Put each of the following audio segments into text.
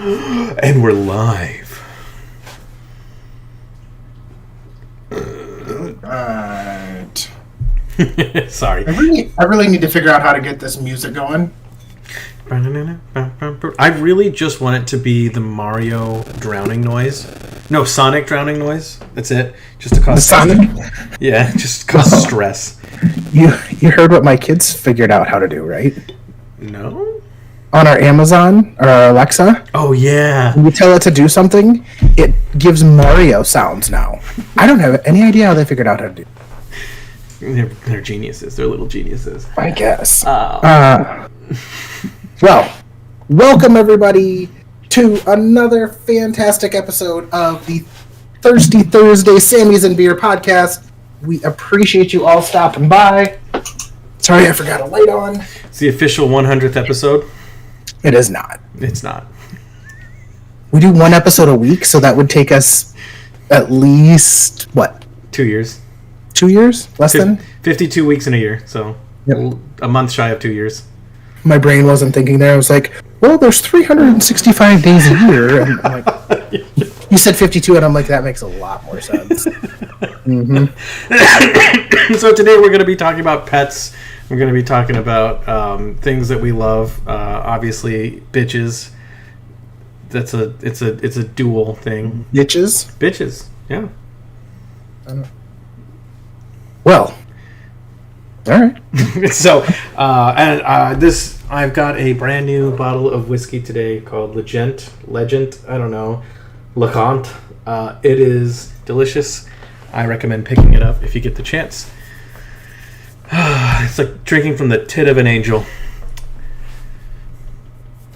And we're live. Alright. Sorry. I really need to figure out how to get this music going. I really just want it to be the Mario drowning noise. No, Sonic drowning noise. That's it. Just to cause Sonic? Yeah, just cause stress. You heard what my kids figured out how to do, right? No? On our Amazon or our Alexa, Oh, yeah. when you tell it to do something, it gives Mario sounds now. I don't have any idea how they figured out how to do it. They're geniuses. They're little geniuses. I guess. Oh. Well, welcome everybody to another fantastic episode of the Thirsty Thursday Sammies and Beer podcast. We appreciate you all stopping by. Sorry, I forgot a light on. It's the official 100th episode. It is not. It's not. We do one episode a week, so that would take us at least, what? 2 years. 2 years? Less than? 52 weeks in a year, so Yep. a month shy of 2 years. My brain wasn't thinking there. I was like, well, there's 365 days a year. And I'm like, you said 52, and I'm like, that makes a lot more sense. Mm-hmm. So today we're going to be talking about pets. We're going to be talking about things that we love. Obviously, bitches. It's a dual thing. Bitches? Bitches, yeah. Well, all right. So, this I've got a brand new bottle of whiskey today called Legend. I don't know, LeConte. It is delicious. I recommend picking it up if you get the chance. It's like drinking from the tit of an angel.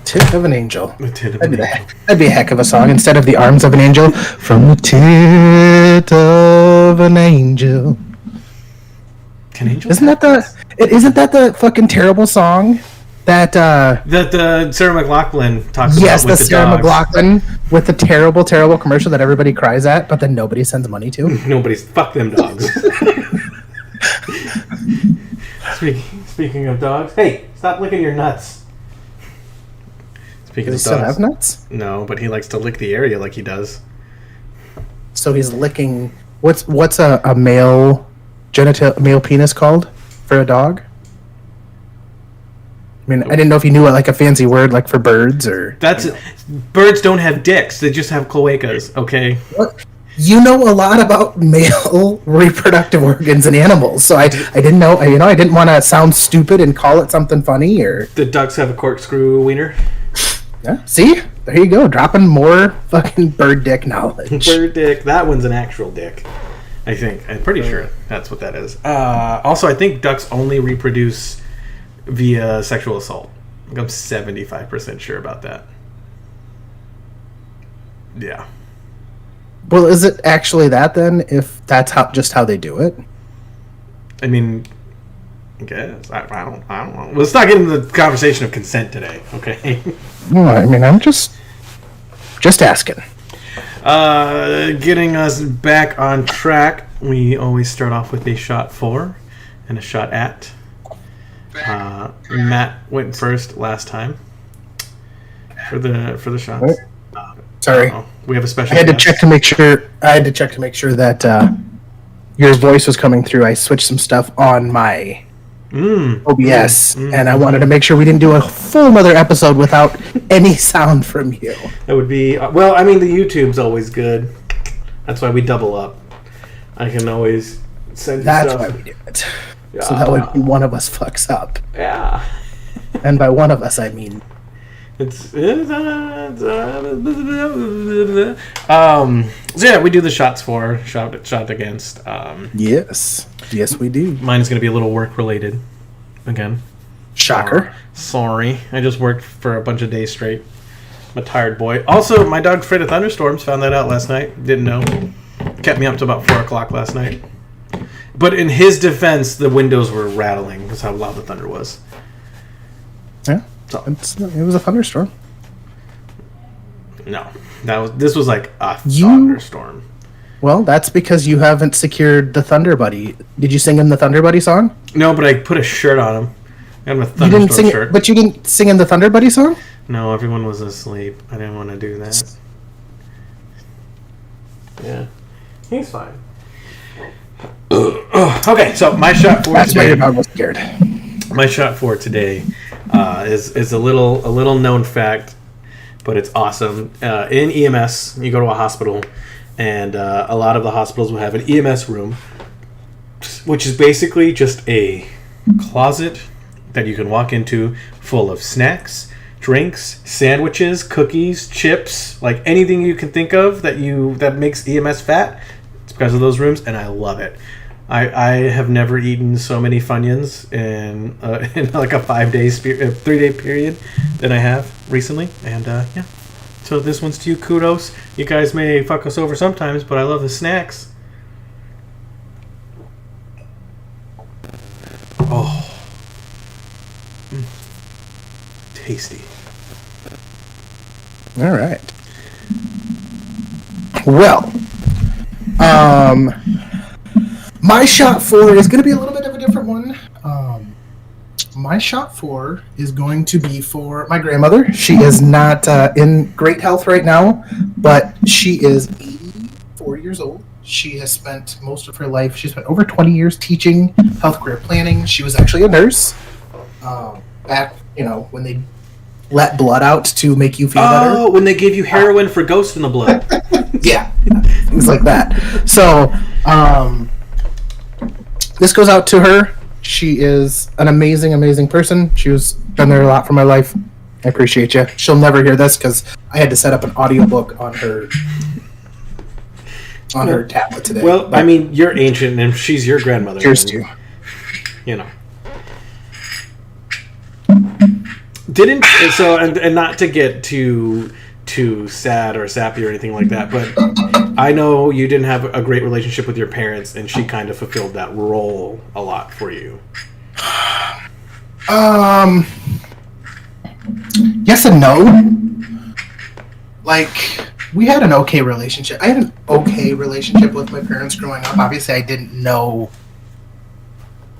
Tit of an angel. The tit of an angel. That'd be a heck of a song instead of the arms of an angel. From the tit of an angel. Can angels? Isn't that the fucking terrible song that that Sarah McLachlan talks about? Yes, with the the Sarah dogs. McLachlan with the terrible commercial that everybody cries at, but then nobody sends money to. Nobody's fuck them dogs. Speaking of dogs, hey, stop licking your nuts. Speaking Does of he still dogs, have nuts? no, but he likes to lick the area like he does. So he's licking. What's a male penis called for a dog? I mean, I didn't know if you knew like a fancy word like for birds or. Birds don't have dicks; they just have cloacas. Okay. What? You know a lot about male reproductive organs in animals, so I didn't know. I didn't want to sound stupid and call it something funny or. The ducks have a corkscrew wiener. Yeah. See, there you go, dropping more fucking bird dick knowledge. Bird dick. That one's an actual dick. I think. I'm pretty sure that's what that is. Also, I think ducks only reproduce via sexual assault. I'm 75% sure about that. Yeah. Well, is it actually that then? If that's how they do it? I mean, I guess I don't know. Let's not get into the conversation of consent today, okay? No, I mean I'm just asking. Getting us back on track, we always start off with a shot for and a shot at. Matt went first last time for the shots. Sorry, we have a special. I had to guest. check to make sure that your voice was coming through. I switched some stuff on my OBS, and I wanted to make sure we didn't do a full another episode without any sound from you. That would be well. I mean, the YouTube's always good. That's why we double up. I can always send you That's stuff. why we do it. Yeah. So that way one of us fucks up, Yeah. and by one of us I mean. So yeah, we do the shots for shot against. Yes, we do. Mine is going to be a little work related. Again, Shocker. Sorry, I just worked for a bunch of days straight. I'm a tired boy. Also, my dog afraid of thunderstorms. Found that out last night. Didn't know. Kept me up to about 4 o'clock last night. But in his defense, the windows were rattling. That's how loud the thunder was. Yeah. So, It was a thunderstorm. no, this was like a thunderstorm. Well, that's because you haven't secured the Thunder Buddy. Did you sing him the Thunder Buddy song? No, but I put a shirt on him. I got him a You didn't thunderstorm sing shirt. but you didn't sing him the Thunder Buddy song? No, everyone was asleep. I didn't want to do that. Yeah. He's fine. Okay, so my shot for That's why today. your dog was scared. My shot for today is a little known fact, but it's awesome. In EMS, you go to a hospital, and a lot of the hospitals will have an EMS room, which is basically just a closet that you can walk into full of snacks, drinks, sandwiches, cookies, chips, like anything you can think of that makes EMS fat. It's because of those rooms, and I love it. I have never eaten so many Funyuns in like a 3-day period than I have recently, and yeah. So this one's to you. Kudos. You guys may fuck us over sometimes, but I love the snacks. Oh. Tasty. All right. Well, my shot for is going to be a little bit of a different one. My shot for is going to be for my grandmother. She is not in great health right now, but she is 84 years old. She has spent most of her life, she spent over 20 years teaching health career planning. She was actually a nurse back, when they let blood out to make you feel better. Oh, when they gave you heroin for ghost in the blood. Yeah, things like that. So, this goes out to her. She is an amazing, amazing person. She was done there a lot for my life. I appreciate you. She'll never hear this because I had to set up an audiobook on her tablet today. Well, I mean, you're ancient, and she's your grandmother. Cheers to you. And not to get too sad or sappy or anything like that, but I know you didn't have a great relationship with your parents, and she kind of fulfilled that role a lot for you. Yes and no. Like, we had an okay relationship. I had an okay relationship with my parents growing up. Obviously, I didn't know.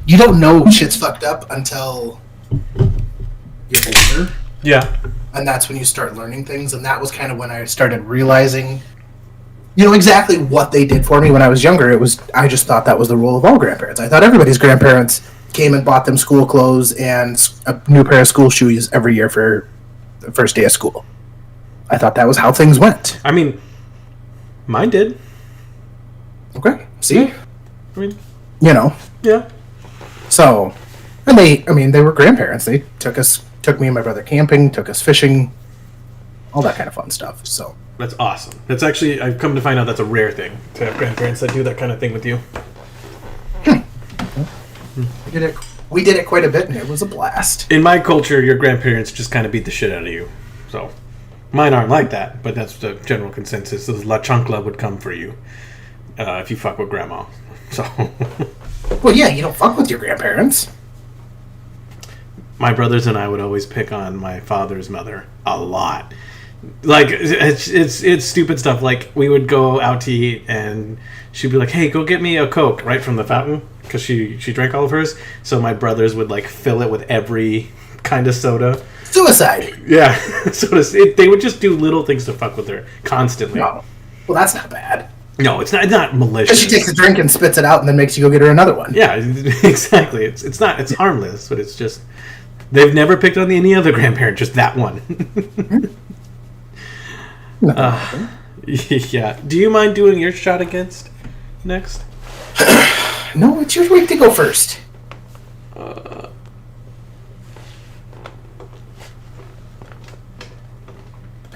You don't know shit's fucked up until you're older. Yeah. And that's when you start learning things. And that was kind of when I started realizing, exactly what they did for me when I was younger. I just thought that was the role of all grandparents. I thought everybody's grandparents came and bought them school clothes and a new pair of school shoes every year for the first day of school. I thought that was how things went. I mean, mine did. Okay. See? I mean, Yeah. So, and they were grandparents. They took me and my brother camping, took us fishing, all that kind of fun stuff. So that's awesome. That's actually, I've come to find out that's a rare thing to have grandparents that do that kind of thing with you. We did it quite a bit, and it was a blast. In my culture, your grandparents just kind of beat the shit out of you. So mine aren't like that, but that's the general consensus. Is La Chancla would come for you if you fuck with grandma. So. Well, yeah, you don't fuck with your grandparents. My brothers and I would always pick on my father's mother a lot. Like, it's stupid stuff. Like, we would go out to eat, and she'd be like, "Hey, go get me a Coke," right from the fountain, because she drank all of hers. So my brothers would, like, fill it with every kind of soda. Suicide. Yeah. They would just do little things to fuck with her constantly. Oh. Well, that's not bad. No, it's not malicious. She takes a drink and spits it out and then makes you go get her another one. Yeah, exactly. It's harmless, but it's just... They've never picked on any other grandparent, just that one. Yeah. Do you mind doing your shot against next? No, it's your week to go first.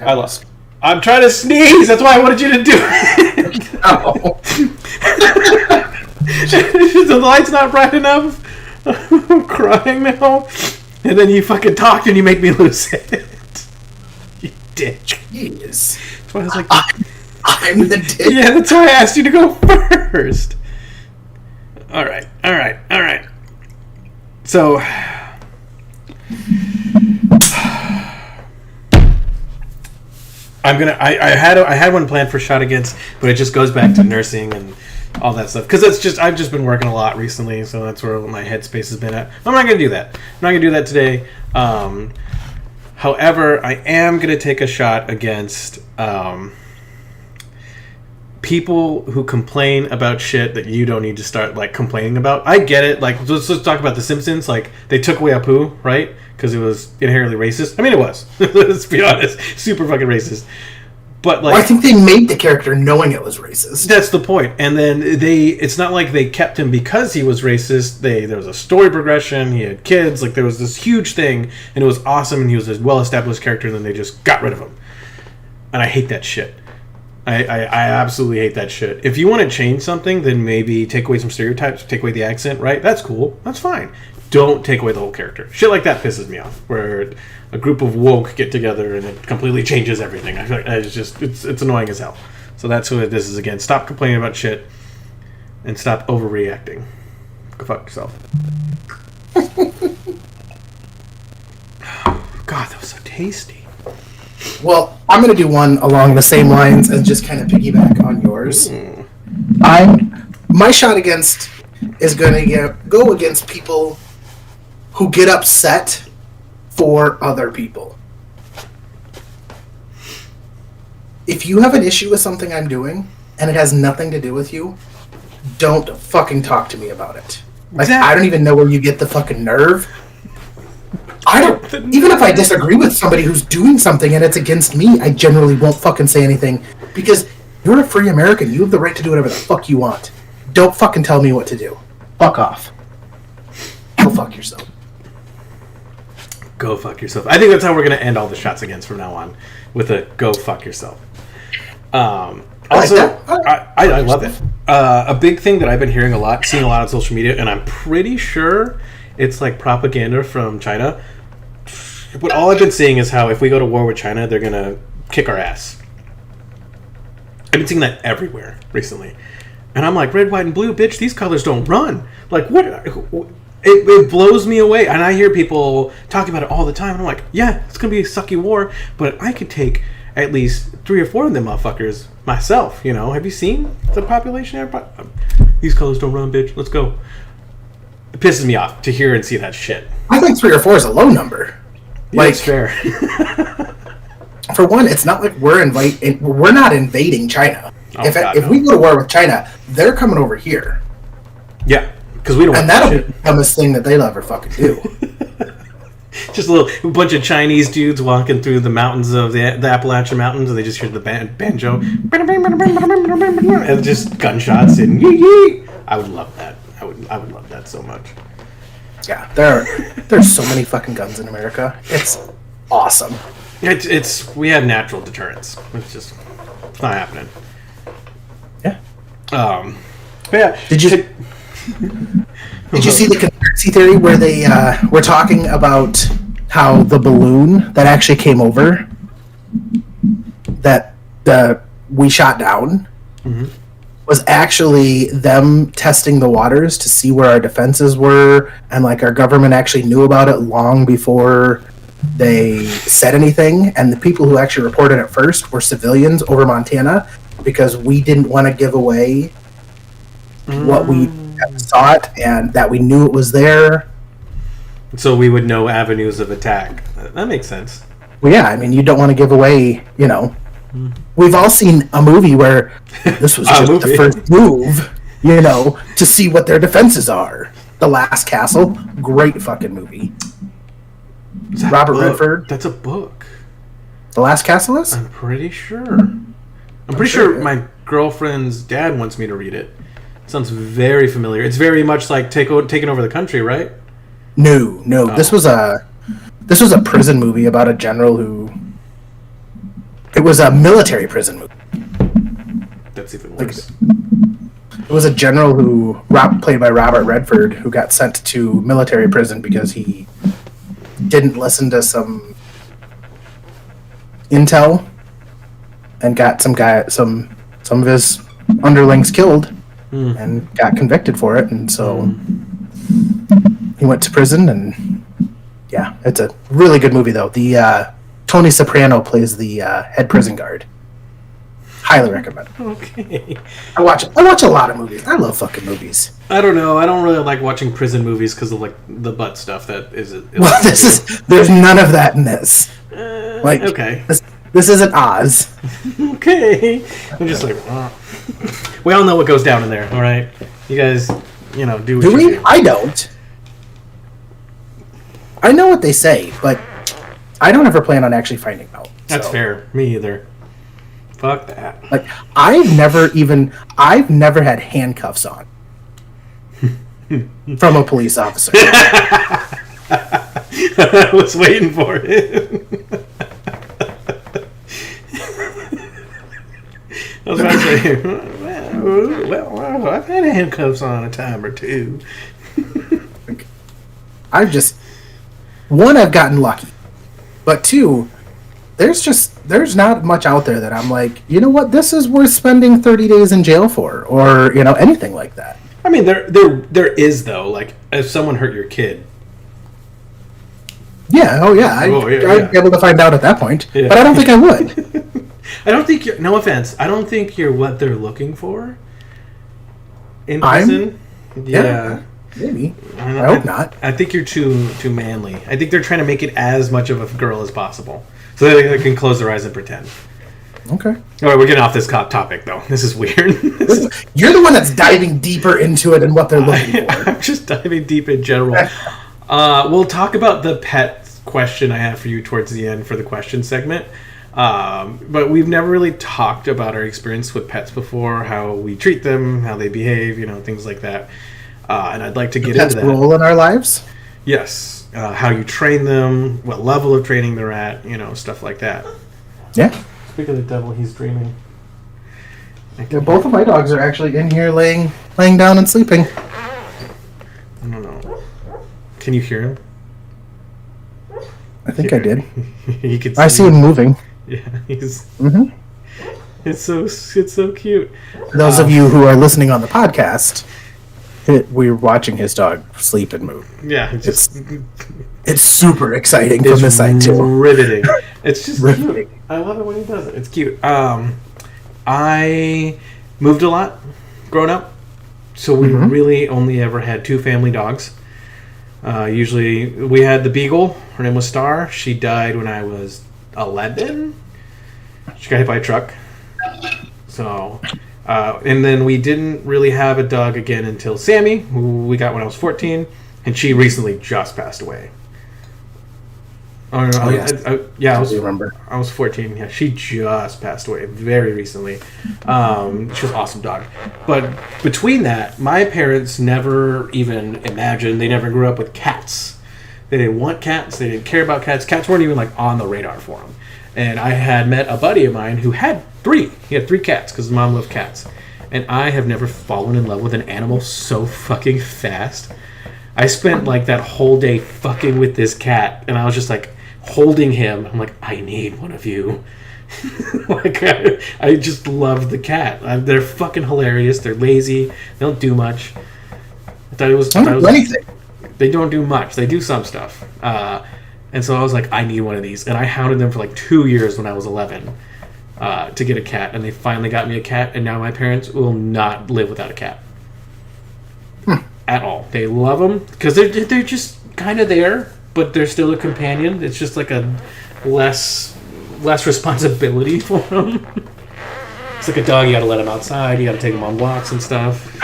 I lost. I'm trying to sneeze. That's why I wanted you to do it. Oh. The light's not bright enough. I'm crying now. And then you fucking talked and you make me lose it. You dick. Jeez. That's why I was like, I'm the dick. yeah, that's why I asked you to go first. All right. So, I had one planned for shot against, but it just goes back to nursing and all that stuff, because I've just been working a lot recently, so that's where my headspace has been at. I'm not gonna do that. I'm not gonna do that today. However, I am going to take a shot against people who complain about shit that you don't need to start like complaining about. I get it. Like, let's talk about The Simpsons. Like, they took away Apu, right? Because it was inherently racist. I mean, it was. Let's be honest. Super fucking racist. But like, well, I think they made the character knowing it was racist. That's the point. And then it's not like they kept him because he was racist. There was a story progression. He had kids. Like, there was this huge thing, and it was awesome, and he was a well-established character, and then they just got rid of him. And I hate that shit. I absolutely hate that shit. If you want to change something, then maybe take away some stereotypes, take away the accent, right? That's cool. That's fine. Don't take away the whole character. Shit like that pisses me off. Where a group of woke get together and it completely changes everything. I feel like it's annoying as hell. So that's who this is again. Stop complaining about shit and stop overreacting. Go fuck yourself. God, that was so tasty. Well, I'm going to do one along the same lines and just kind of piggyback on yours. My shot against is going to go against people who get upset for other people. If you have an issue with something I'm doing and it has nothing to do with you, don't fucking talk to me about it. Like, I don't even know where you get the fucking nerve. Even if I disagree with somebody who's doing something and it's against me, I generally won't fucking say anything because you're a free American. You have the right to do whatever the fuck you want. Don't fucking tell me what to do. Fuck off. Go fuck yourself. Go fuck yourself. I think that's how we're going to end all the shots against from now on, with a go fuck yourself. Also, I love it. A big thing that I've been hearing a lot, seeing a lot on social media, and I'm pretty sure it's like propaganda from China. But all I've been seeing is how if we go to war with China, they're going to kick our ass. I've been seeing that everywhere recently. And I'm like, red, white, and blue, bitch, these colors don't run. Like, what? It blows me away. And I hear people talking about it all the time. And I'm like, yeah, it's going to be a sucky war, but I could take at least 3 or 4 of them motherfuckers myself, you know? Have you seen the population? Everybody? These colors don't run, bitch. Let's go. It pisses me off to hear and see that shit. I think 3 or 4 is a low number. Yeah, like, it's fair. For one, it's not like we're not invading China. Oh, if we go to war with China, they're coming over here. Yeah, because we don't. And that'll be the dumbest thing that they'll ever fucking do. Just a bunch of Chinese dudes walking through the mountains of the Appalachian Mountains, and they just hear the banjo, and just gunshots and yee. I would love that. I would love that so much. Yeah, there's so many fucking guns in America. It's awesome. We have natural deterrence. It's not happening. Yeah. But yeah. Did you see the conspiracy theory where they were talking about how the balloon that actually came over that we shot down was actually them testing the waters to see where our defenses were, and like our government actually knew about it long before they said anything, and the people who actually reported it first were civilians over Montana because we didn't want to give away what we saw it and that we knew it was there. So we would know avenues of attack. That makes sense. Well, yeah, I mean, you don't want to give away, you know. We've all seen a movie where this was just the first move, you know, to see what their defenses are. The Last Castle, great fucking movie. Robert Redford. That's a book. The Last Castle is? I'm pretty sure. I'm pretty sure my girlfriend's dad wants me to read it. It sounds very familiar. It's very much like taking over the country, right? No. Oh. This was a prison movie about a general who. It was a military prison movie. That's even worse. It was a general who played by Robert Redford who got sent to military prison because he didn't listen to some intel and got some of his underlings killed and got convicted for it, and so he went to prison. And yeah, it's a really good movie though. The Tony Soprano plays the head prison guard. Highly recommend. Okay. I watch a lot of movies. I love fucking movies. I don't know. I don't really like watching prison movies because of like the butt stuff that is. Well, there's none of that in this. Like, okay. This isn't Oz. Okay. I'm just like, we all know what goes down in there, all right? You guys, do what Do you we? do. I don't. I know what they say, but I don't ever plan on actually finding out. That's fair. Me either. Fuck that. Like, I've never had handcuffs on from a police officer. I was waiting for it. I was about to say, well, I've had handcuffs on a time or two. I've gotten lucky. But two, there's not much out there that I'm like, you know what, this is worth spending 30 days in jail for, or, anything like that. I mean, there is, though, like, if someone hurt your kid. Yeah, I'd be able to find out at that point. Yeah. But I don't think I would. I don't think you're, no offense, I don't think you're what they're looking for in prison. Yeah. Maybe. I hope not. I think you're too manly. I think they're trying to make it as much of a girl as possible, so they can close their eyes and pretend. Okay. All right, we're getting off this topic, though. This is weird. You're the one that's diving deeper into it and what they're looking for. I'm just diving deep in general. We'll talk about the pet question I have for you towards the end for the question segment. But we've never really talked about our experience with pets before, how we treat them, how they behave, things like that. And I'd like to get into that. Role in our lives? Yes. How you train them, what level of training they're at, stuff like that. Yeah. Speak of the devil, he's dreaming. Yeah, both of my dogs are actually in here laying down and sleeping. I don't know. Can you hear him? I think I did. You could I see him moving. Yeah, he's. Mm-hmm. It's so cute. For those of you who are listening on the podcast, we're watching his dog sleep and move. Yeah, it's super exciting from this side too. Riveting. It's just riveting. Cute. I love it when he does it. It's cute. I moved a lot growing up, so we really only ever had 2 family dogs. Usually, we had the Beagle. Her name was Star. She died when I was 11. She got hit by a truck. So, and then we didn't really have a dog again until Sammy, who we got when I was 14, and she recently just passed away. I was 14. Yeah, she just passed away very recently. She was an awesome dog. But between that, my parents never even imagined. They never grew up with cats. They didn't want cats. They didn't care about cats. Cats weren't even on the radar for them. And I had met a buddy of mine who had 3. He had 3 cats because his mom loved cats. And I have never fallen in love with an animal so fucking fast. I spent that whole day fucking with this cat, and I was just holding him. I'm like, I need one of you. I just love the cat. They're fucking hilarious. They're lazy. They don't do much. I thought it was anything. They don't do much. They do some stuff. And so I was like, I need one of these. And I hounded them for 2 years when I was 11 to get a cat. And they finally got me a cat. And now my parents will not live without a cat. At all. They love them because they're just kind of there, but they're still a companion. It's just a less responsibility for them. It's like a dog. You got to let them outside. You got to take them on walks and stuff.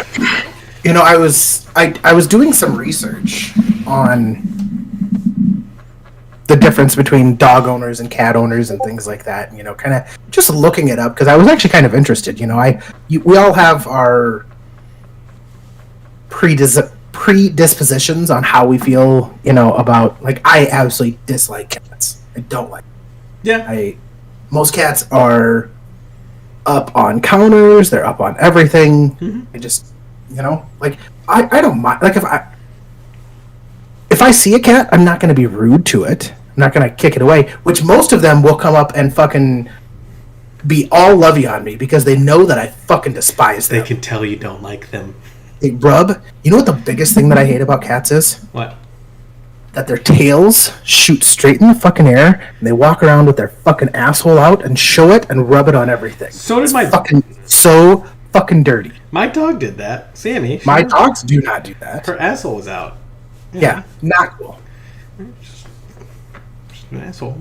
I was doing some research on the difference between dog owners and cat owners and things like that. Kind of just looking it up because I was actually kind of interested. We all have our predispositions on how we feel, about I absolutely dislike cats. I don't like them. Yeah. Most cats are up on counters, they're up on everything. I just I don't mind if I see a cat, I'm not gonna be rude to it. I'm not gonna kick it away, which most of them will come up and fucking be all lovey on me because they know that I fucking despise them. They can tell you don't like them. They rub. You know what the biggest thing that I hate about cats is? What? That their tails shoot straight in the fucking air, and they walk around with their fucking asshole out and show it and rub it on everything. So did my so fucking dirty. My dog did that, Sammy. My dogs do not do that. Her asshole was out. Yeah, not cool. Just an asshole.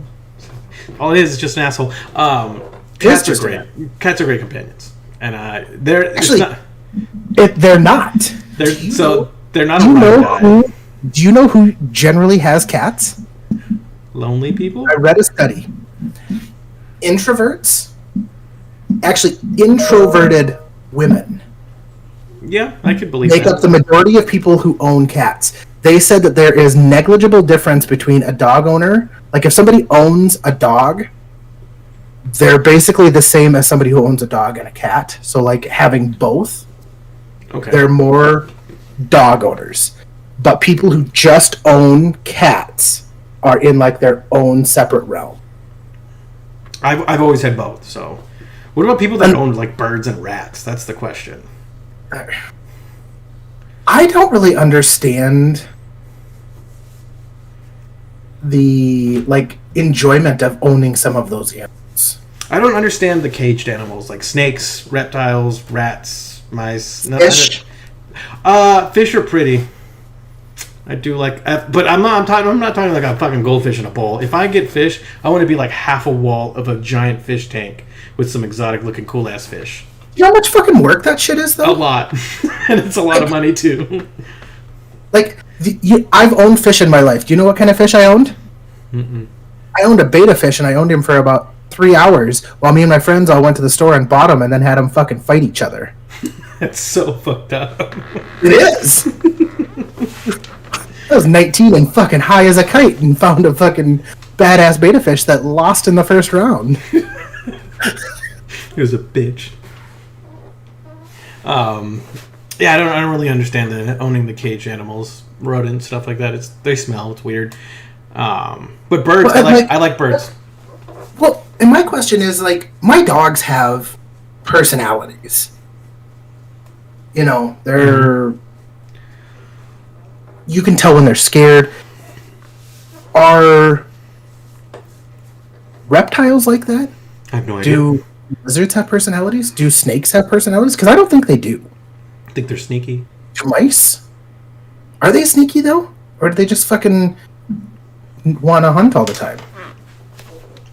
All it is just an asshole. Cats are great. Cats are great companions, and they're actually not, they're not. They're not. Do you know who generally has cats? Lonely people. I read a study. Introverts, actually introverted women. Yeah, I could believe make up the majority of people who own cats. They said that there is negligible difference between a dog owner. Like if somebody owns a dog, they're basically the same as somebody who owns a dog and a cat. So like having both, they're more dog owners. But people who just own cats are in like their own separate realm. I've always had both. So, what about people that own like birds and rats? That's the question. I don't really understand the like enjoyment of owning some of those animals. I don't understand the caged animals like snakes, reptiles, rats, mice. Fish. Fish are pretty. I do like, but I'm not talking like a fucking goldfish in a bowl. If I get fish, I want to be like half a wall of a giant fish tank with some exotic looking cool ass fish. You know how much fucking work that shit is, though? A lot, and it's a lot of money too. Like, I've owned fish in my life. Do you know what kind of fish I owned? Mm-mm. I owned a betta fish, and I owned him for about 3 hours while me and my friends all went to the store and bought him, and then had them fucking fight each other. That's so fucked up. It is. I was 19 and fucking high as a kite and found a fucking badass betta fish that lost in the first round. It was a bitch. Yeah, I don't really understand owning the caged animals, rodents, stuff like that. They smell. It's weird. But birds, I like birds. Well, and my question is like, my dogs have personalities. You know, they're. You can tell when they're scared. Are reptiles like that? I have no idea. Do lizards have personalities? Do snakes have personalities? Because I don't think they do. I think they're sneaky. Do mice? Are they sneaky, though? Or do they just fucking want to hunt all the time?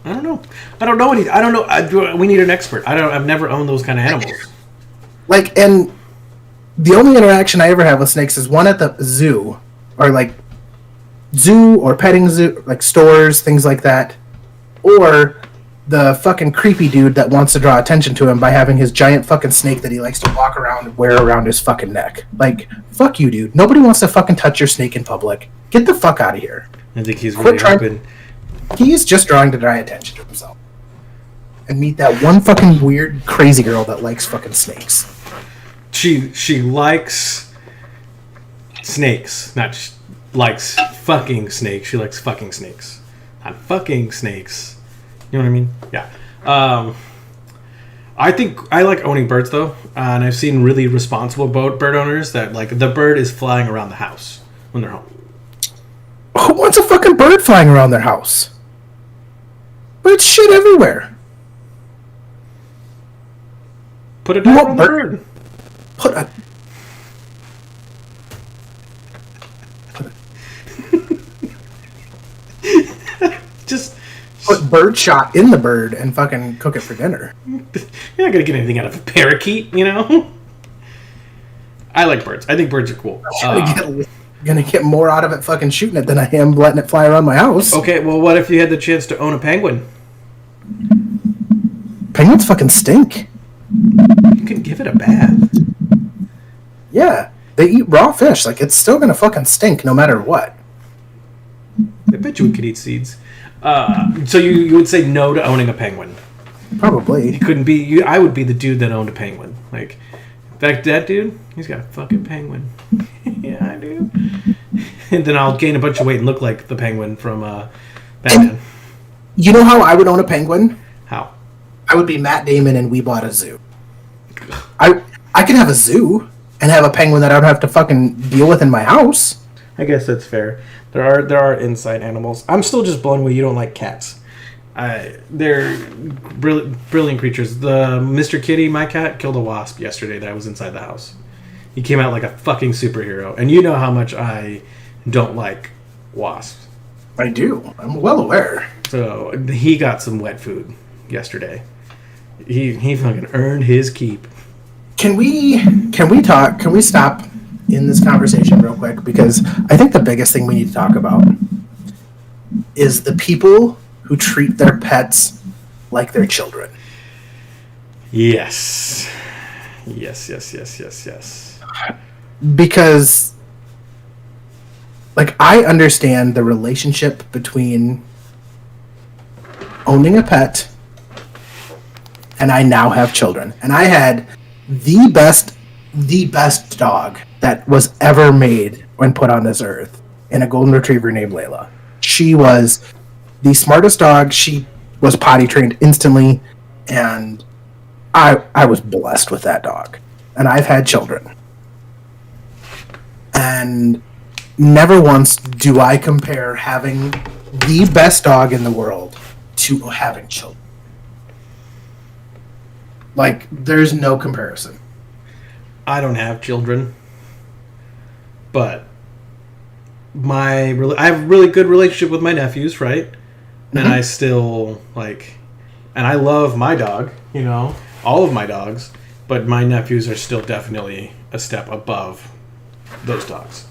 I don't know. I don't know. We need an expert. I've never owned those kind of animals. Like, and the only interaction I ever have with snakes is one at the zoo. Or, like, zoo or petting zoo, like stores, things like that. Or the fucking creepy dude that wants to draw attention to him by having his giant fucking snake that he likes to walk around and wear around his fucking neck. Like, fuck you, dude. Nobody wants to fucking touch your snake in public. Get the fuck out of here. I think he's really hoping. He's just drawing to draw attention to himself. And meet that one fucking weird, crazy girl that likes fucking snakes. She likes snakes, not likes fucking snakes. She likes fucking snakes, not fucking snakes. You know what I mean? Yeah. I think I like owning birds though, and I've seen really responsible bird owners that like the bird is flying around the house when they're home. Who wants a fucking bird flying around their house? Birds shit everywhere. Put a dog on the bird. Just put bird shot in the bird and fucking cook it for dinner. You're not gonna get anything out of a parakeet, you know. I like birds. I think birds are cool. Gonna get more out of it fucking shooting it than I am letting it fly around my house. Okay, well, what if you had the chance to own a penguin? Penguins fucking stink. You can give it a bath. Yeah, they eat raw fish. Like, it's still gonna fucking stink no matter what. I bet you we could eat seeds. So you would say no to owning a penguin? Probably. You couldn't be. I would be the dude that owned a penguin. Like, in fact, that dude, he's got a fucking penguin. Yeah, I do. And then I'll gain a bunch of weight and look like the penguin from Batman. And you know how I would own a penguin? How? I would be Matt Damon and We Bought a Zoo. I could have a zoo and have a penguin that I don't have to fucking deal with in my house. I guess that's fair. There are inside animals. I'm still just blown away you don't like cats. They're brilliant creatures. The Mr. Kitty, my cat, killed a wasp yesterday that was inside the house. He came out like a fucking superhero. And you know how much I don't like wasps. I do. I'm well aware. It's So he got some wet food yesterday. He fucking earned his keep. Can we stop in this conversation real quick? Because I think the biggest thing we need to talk about is the people who treat their pets like their children. Yes. Because, like, I understand the relationship between owning a pet and I now have children. And I had the best dog that was ever made when put on this earth in a golden retriever named Layla. She was the smartest dog. She was potty trained instantly, and I was blessed with that dog. And I've had children. And never once do I compare having the best dog in the world to having children. Like, there's no comparison. I don't have children, but I have a really good relationship with my nephews, right? Mm-hmm. And I still, and I love my dog, all of my dogs, but my nephews are still definitely a step above those dogs.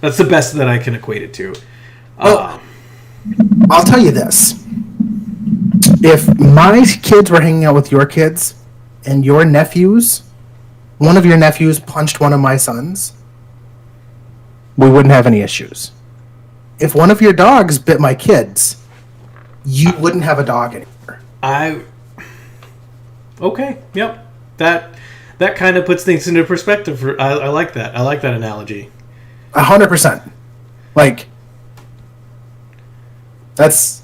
That's the best that I can equate it to. Well, I'll tell you this. If my kids were hanging out with your kids and your nephews, one of your nephews punched one of my sons, we wouldn't have any issues. If one of your dogs bit my kids, you wouldn't have a dog anymore. Okay, yep. That kind of puts things into perspective. I like that. I like that analogy. 100%. Like, that's...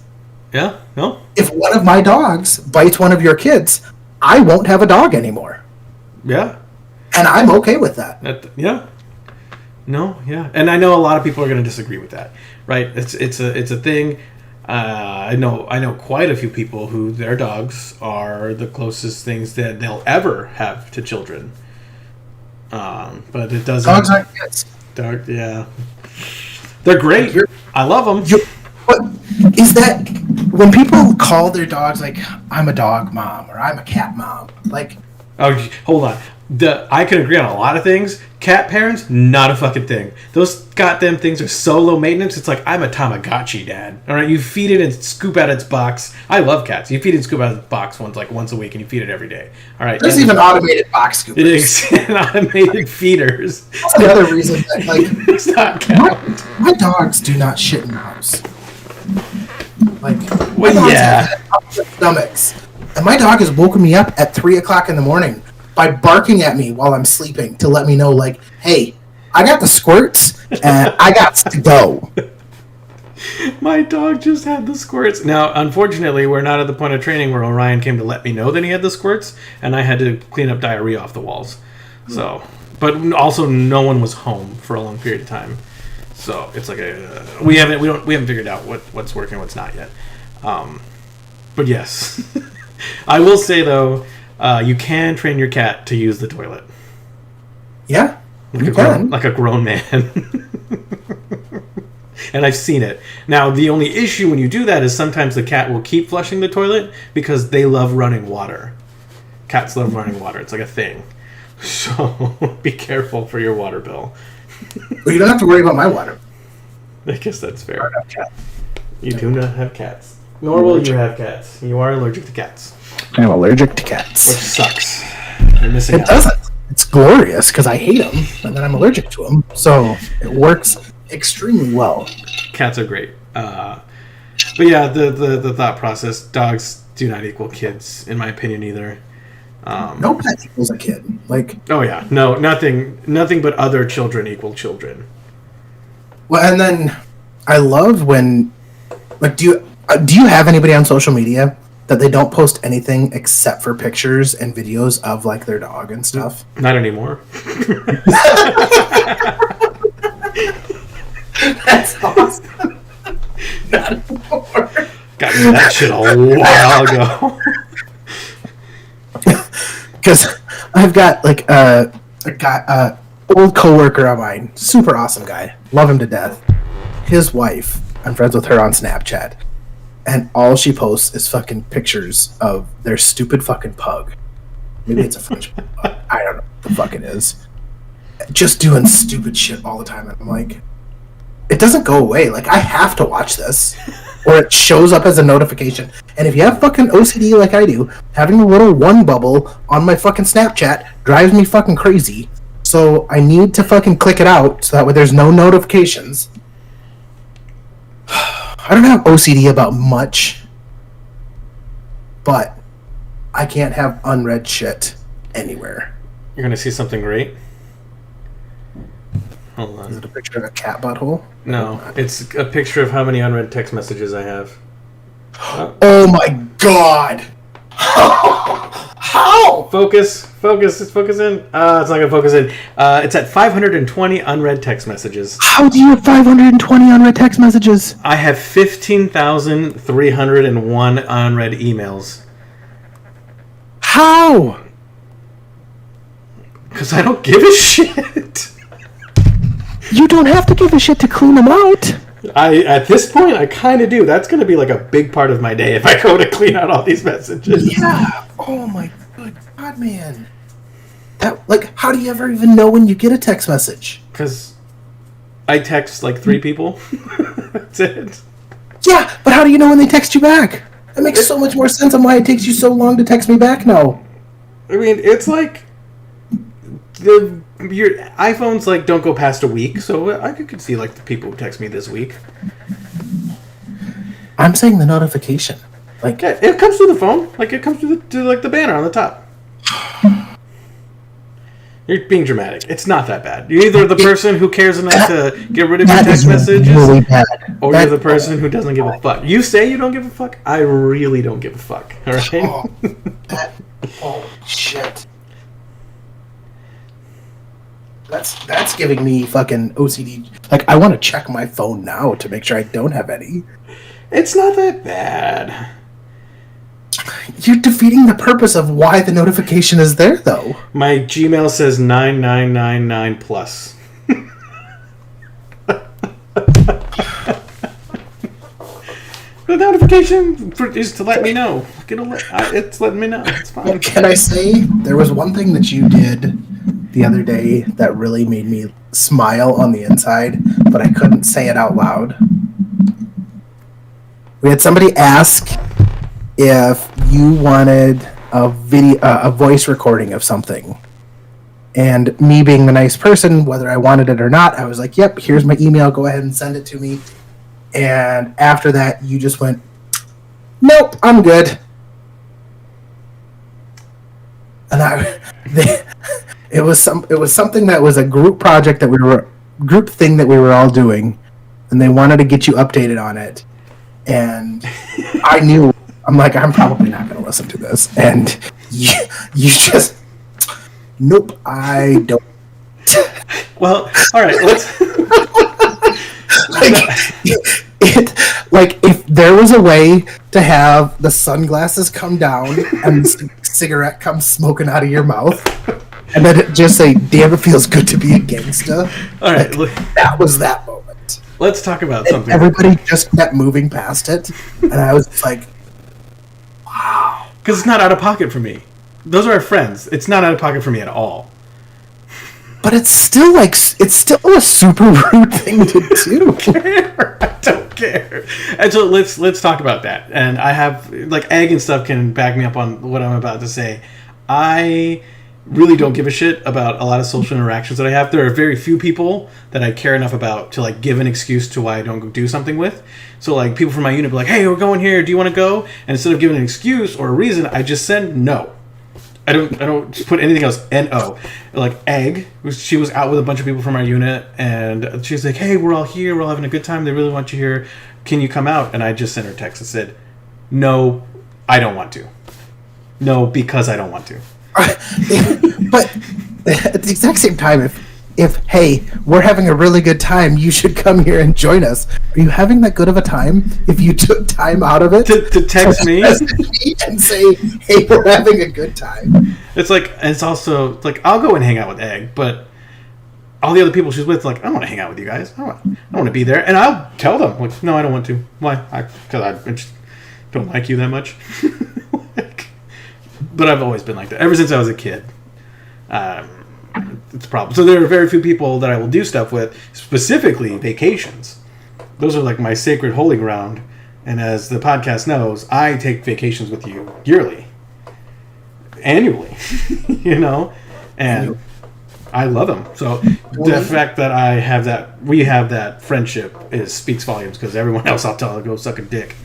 Yeah, no? If one of my dogs bites one of your kids, I won't have a dog anymore. Yeah. And I'm okay with that. Yeah. No, yeah. And I know a lot of people are going to disagree with that, right? It's a thing. I know quite a few people who their dogs are the closest things that they'll ever have to children. But it doesn't... Dogs aren't kids. Yeah. They're great. I love them. But is that... When people call their dogs, like, I'm a dog mom, or I'm a cat mom, like... Oh, hold on. I can agree on a lot of things. Cat parents, not a fucking thing. Those goddamn things are so low maintenance. It's like, I'm a Tamagotchi, Dad. All right, you feed it and scoop out its box. I love cats. You feed it and scoop out its box once a week, and you feed it every day. All right. There's even automated box scoopers. It is automated feeders. That's the other reason that, like, it's not cat. My dogs do not shit in the house. Like, well, my dogs yeah. have stomachs, and my dog has woken me up at 3:00 in the morning by barking at me while I'm sleeping to let me know, like, hey, I got the squirts and I got to go. My dog just had the squirts. Now, unfortunately, we're not at the point of training where Orion came to let me know that he had the squirts, and I had to clean up diarrhea off the walls. So, but also no one was home for a long period of time. So it's like we haven't figured out what's working and what's not yet. But yes, I will say though, you can train your cat to use the toilet. Yeah, like a grown man. And I've seen it. Now the only issue when you do that is sometimes the cat will keep flushing the toilet because they love running water. Cats love running water. It's like a thing. So be careful for your water bill. Well, you don't have to worry about my water. I guess that's fair. You do not have cats. Nor will you have cats. You are allergic to cats. I am allergic to cats. Which sucks. You're missing out. It doesn't. It's glorious because I hate them and then I'm allergic to them. So it works extremely well. Cats are great. But yeah, the thought process, dogs do not equal kids, in my opinion, either. No pet equals a kid. Like, oh yeah, no, nothing but other children equal children. Well, and then I love when, like, do you have anybody on social media that they don't post anything except for pictures and videos of, like, their dog and stuff? Not anymore. That's awesome. Not anymore. Got me that shit a while ago. Because I've got, like, a guy, old coworker of mine, super awesome guy, love him to death. His wife, I'm friends with her on Snapchat, and all she posts is fucking pictures of their stupid fucking pug. Maybe it's a French pug. I don't know what the fuck it is. Just doing stupid shit all the time. And I'm like, it doesn't go away. Like, I have to watch this. Or it shows up as a notification. And if you have fucking OCD like I do, having a little one bubble on my fucking Snapchat drives me fucking crazy. So I need to fucking click it out so that way there's no notifications. I don't have OCD about much, but I can't have unread shit anywhere. You're gonna see something great. Hold on. Is it a picture of a cat butthole? No, it's a picture of how many unread text messages I have. Oh my god! How? Focus, it's focusing. It's not gonna focus in. It's at 520 unread text messages. How do you have 520 unread text messages? I have 15,301 unread emails. How? Because I don't give a shit. You don't have to give a shit to clean them out. At this point, I kind of do. That's going to be like a big part of my day if I go to clean out all these messages. Yeah. Oh my good god, man. That, like, how do you ever even know when you get a text message? Because I text like 3 people. That's it. Yeah, but how do you know when they text you back? That makes so much more sense on why it takes you so long to text me back now. I mean, it's like your iPhone's like don't go past a week, so I could see like the people who text me this week. I'm saying the notification. Like, yeah, it comes through the phone. Like it comes through the banner on the top. You're being dramatic. It's not that bad. You're either the person who cares enough to get rid of your text messages, really bad. or you're the person who doesn't give a fuck. You say you don't give a fuck. I really don't give a fuck. All right. Oh shit. That's giving me fucking OCD. Like, I want to check my phone now to make sure I don't have any. It's not that bad. You're defeating the purpose of why the notification is there, though. My Gmail says 9999 plus. The notification is to let me know. It's letting me know. It's fine. What can I say? There was one thing that you did the other day that really made me smile on the inside, but I couldn't say it out loud. We had somebody ask if you wanted a voice recording of something. And me being the nice person, whether I wanted it or not, I was like, yep, here's my email, go ahead and send it to me. And after that, you just went, nope, I'm good. And it was something that was a group project that group thing that we were all doing, and they wanted to get you updated on it. And I knew, I'm like, I'm probably not going to listen to this. And you just, nope, I don't. Well, all right, let's. Like if there was a way to have the sunglasses come down and the cigarette comes smoking out of your mouth, and then it just say, "Damn, it feels good to be a gangsta." All right, that was that moment. Let's talk about and something. Everybody just kept moving past it, and I was just like, "Wow," because it's not out of pocket for me. Those are our friends. It's not out of pocket for me at all. But it's still a super rude thing to do. I don't care. And so let's talk about that. And I have like Egg and stuff can back me up on what I'm about to say. I really don't give a shit about a lot of social interactions that I have. There are very few people that I care enough about to like give an excuse to why I don't do something with. So like people from my unit be like, "Hey, we're going here. Do you want to go?" And instead of giving an excuse or a reason, I just send no. I don't put anything else. N-O. Like Egg, she was out with a bunch of people from our unit, and she's like, "Hey, we're all here. We're all having a good time. They really want you here. Can you come out?" And I just sent her a text and said, "No, I don't want to. No, because I don't want to." But at the exact same time, if hey, we're having a really good time, you should come here and join us. Are you having that good of a time if you took time out of it to text me and say, "Hey, we're having a good time"? It's also like I'll go and hang out with Egg, but all the other people she's with, like, I don't want to hang out with you guys. I don't want to be there, and I'll tell them, like, no, I don't want to. Why? Because don't like you that much. But I've always been like that ever since I was a kid. It's a problem. So there are very few people that I will do stuff with, specifically vacations. Those are like my sacred holy ground. And as the podcast knows, I take vacations with you yearly, annually, and I love them. So the fact that we have that friendship speaks volumes, because everyone else I'll tell to go suck a dick.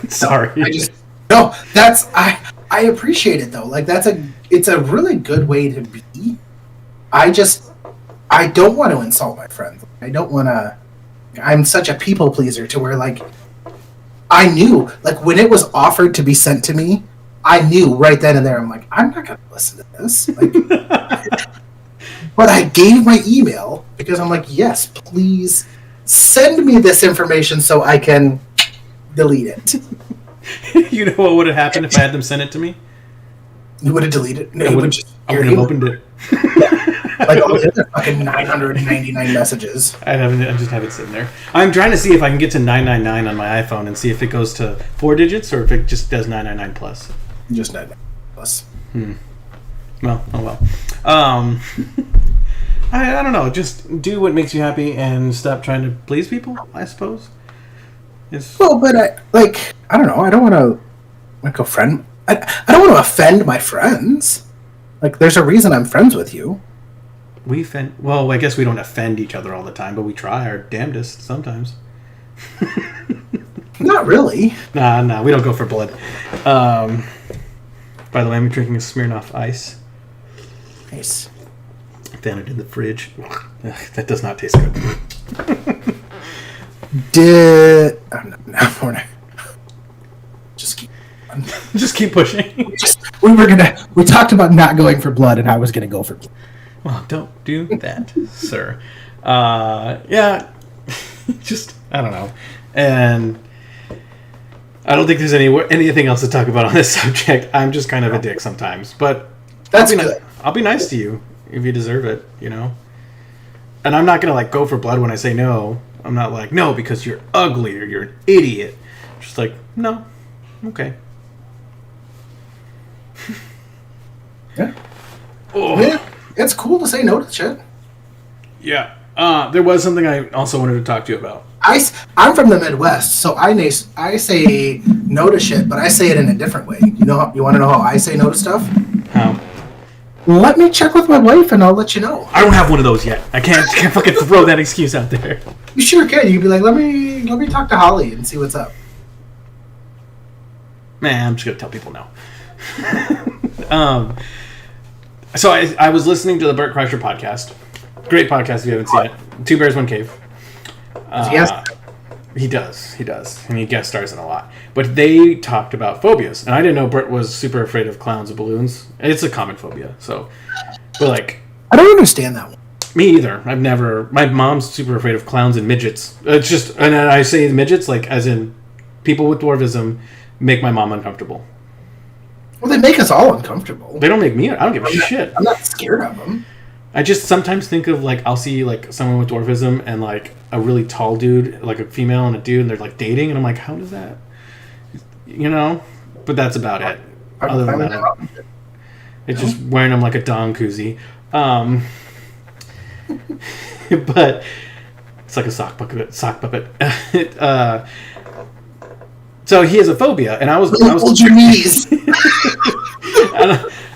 Sorry. I appreciate it though. Like it's a really good way to be. I don't want to insult my friends. I don't want to. I'm such a people pleaser to where like I knew like when it was offered to be sent to me, I knew right then and there. I'm like, I'm not gonna listen to this. Like, but I gave my email because I'm like, yes, please send me this information so I can delete it. You know what would have happened if I had them send it to me? You would have deleted it. No, I would have opened it. Like all the other fucking 999 messages. I just have it sitting there. I'm trying to see if I can get to 999 on my iPhone and see if it goes to 4 digits or if it just does 999 plus. Just 999 plus. Well, oh well. I don't know. Just do what makes you happy and stop trying to please people, I suppose. Well, but I don't know. I don't want to like offend. I don't want to offend my friends. Like, there's a reason I'm friends with you. Well, I guess we don't offend each other all the time, but we try our damnedest sometimes. Not really. Nah, we don't go for blood. By the way, I'm drinking a Smirnoff Ice. Nice. Found it in the fridge. Ugh, that does not taste good. Just keep pushing. We talked about not going for blood, and I was gonna go for blood. Well, don't do that, sir. Yeah, just I don't know, and I don't think there's anything else to talk about on this subject. I'm just kind of a dick sometimes, but that's good. I'll be nice to you if you deserve it, And I'm not gonna like go for blood when I say no. I'm not like no because you're ugly or you're an idiot. Just like no, okay. Yeah. Oh. Yeah, it's cool to say no to shit. Yeah. There was something I also wanted to talk to you about. I'm from the Midwest, so I say no to shit, but I say it in a different way. You want to know how I say no to stuff? How? Let me check with my wife, and I'll let you know. I don't have one of those yet. I can't fucking throw that excuse out there. You sure can. You can be like, let me talk to Holly and see what's up. Man, I'm just gonna tell people no. So I was listening to the Bert Kreischer podcast. Great podcast if you haven't seen it. Two Bears, One Cave. Yes. He does. And he guest stars in a lot. But they talked about phobias. And I didn't know Bert was super afraid of clowns and balloons. It's a common phobia. So, but like... I don't understand that one. Me either. My mom's super afraid of clowns and midgets. It's just... And I say midgets, like, as in people with dwarfism make my mom uncomfortable. Well, they make us all uncomfortable. They don't make me... I don't give a shit. I'm not scared of them. I just sometimes think of, like, I'll see, like, someone with dwarfism and, like, a really tall dude, like a female and a dude, and they're, like, dating, and I'm like, how does that... But that's about it. Other than that, it's just wearing them like a dong koozie. But it's like a sock puppet. So he has a phobia, and I was hold your knees.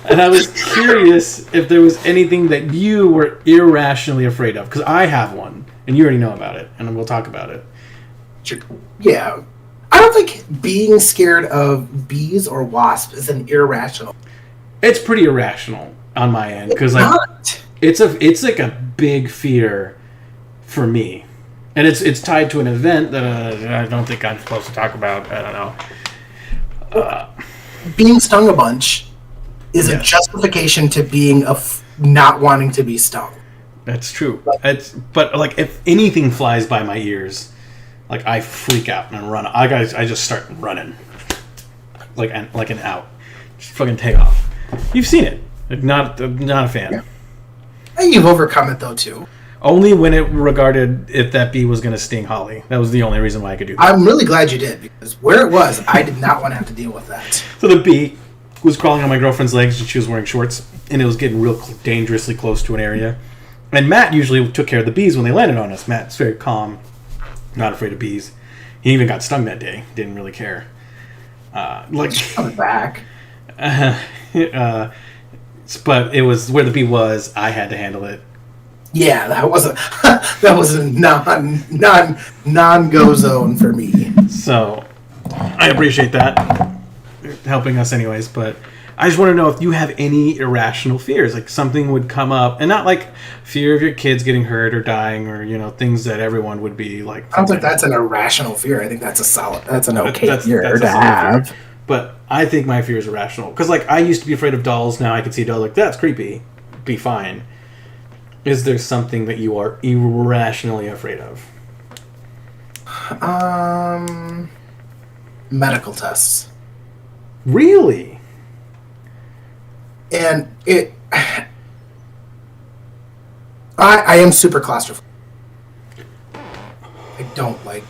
And I was curious if there was anything that you were irrationally afraid of, because I have one, and you already know about it, and we'll talk about it. Yeah. I don't think being scared of bees or wasps is an irrational. It's pretty irrational on my end, because like it's like a big fear for me, and it's tied to an event that I don't think I'm supposed to talk about. I don't know. Being stung a bunch is a justification to being not wanting to be stung. That's true. But like if anything flies by my ears, like I freak out and run. I just start running, like an out, just fucking take off. You've seen it. Like, not a fan. Yeah. And you've overcome it though too. Only when it regarded if that bee was going to sting Holly. That was the only reason why I could do that. I'm really glad you did, because where it was, I did not want to have to deal with that. So the bee was crawling on my girlfriend's legs and she was wearing shorts, and it was getting real dangerously close to an area. And Matt usually took care of the bees when they landed on us. Matt's very calm, not afraid of bees. He even got stung that day. Didn't really care. Coming back. But it was where the bee was. I had to handle it. Yeah, that was a non-go zone for me. So I appreciate that helping us anyways, but I just want to know if you have any irrational fears, like something would come up, and not like fear of your kids getting hurt or dying, or things that everyone would be like. I don't think that's an irrational fear. I think that's an okay fear to have. Fear. But I think my fear is irrational because, like, I used to be afraid of dolls. Now I can see a doll like that's creepy. Be fine. Is there something that you are irrationally afraid of? Medical tests. Really? And I am super claustrophobic. I don't like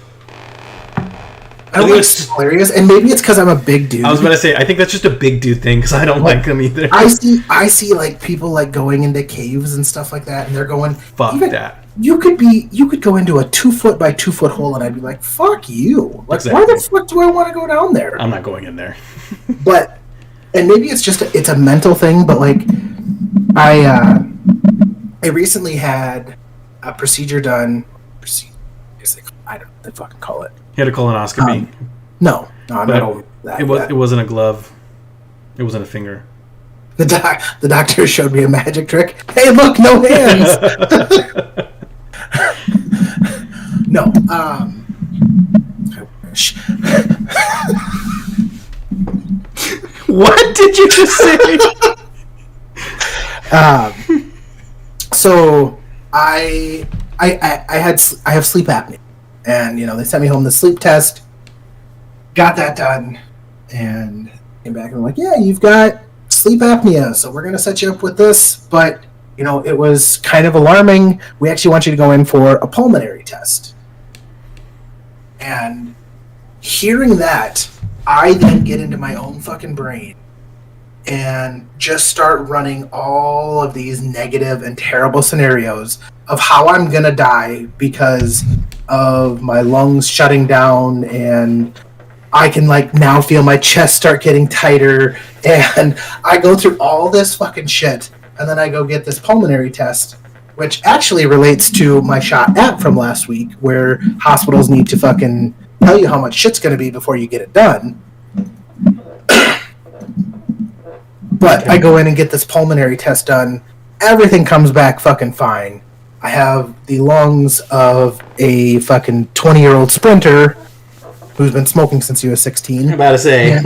small areas, and maybe it's because I'm a big dude. I was about to say, I think that's just a big dude thing because I don't like them either. I see like people like going into caves and stuff like that, and they're going. Fuck that. You could go into a 2 foot by 2 foot hole, and I'd be like, "Fuck you!" Like, exactly. Why the fuck do I want to go down there? I'm not going in there. But, and maybe it's just it's a mental thing. But like, I recently had a procedure done. I don't know what they fucking call it. You had a colonoscopy. No, I'm not over that. It wasn't a glove. It wasn't a finger. The doctor showed me a magic trick. Hey, look, no hands. No. I wish. What did you just say? So I have sleep apnea, and they sent me home the sleep test. Got that done, and came back and I'm like, yeah, you've got sleep apnea, so we're gonna set you up with this. But it was kind of alarming. We actually want you to go in for a pulmonary test. And hearing that, I then get into my own fucking brain and just start running all of these negative and terrible scenarios of how I'm going to die because of my lungs shutting down, and I can now feel my chest start getting tighter, and I go through all this fucking shit, and then I go get this pulmonary test, which actually relates to my shot app from last week, where hospitals need to fucking tell you how much shit's going to be before you get it done. But I go in and get this pulmonary test done. Everything comes back fucking fine. I have the lungs of a fucking 20-year-old sprinter who's been smoking since he was 16. I'm about to say.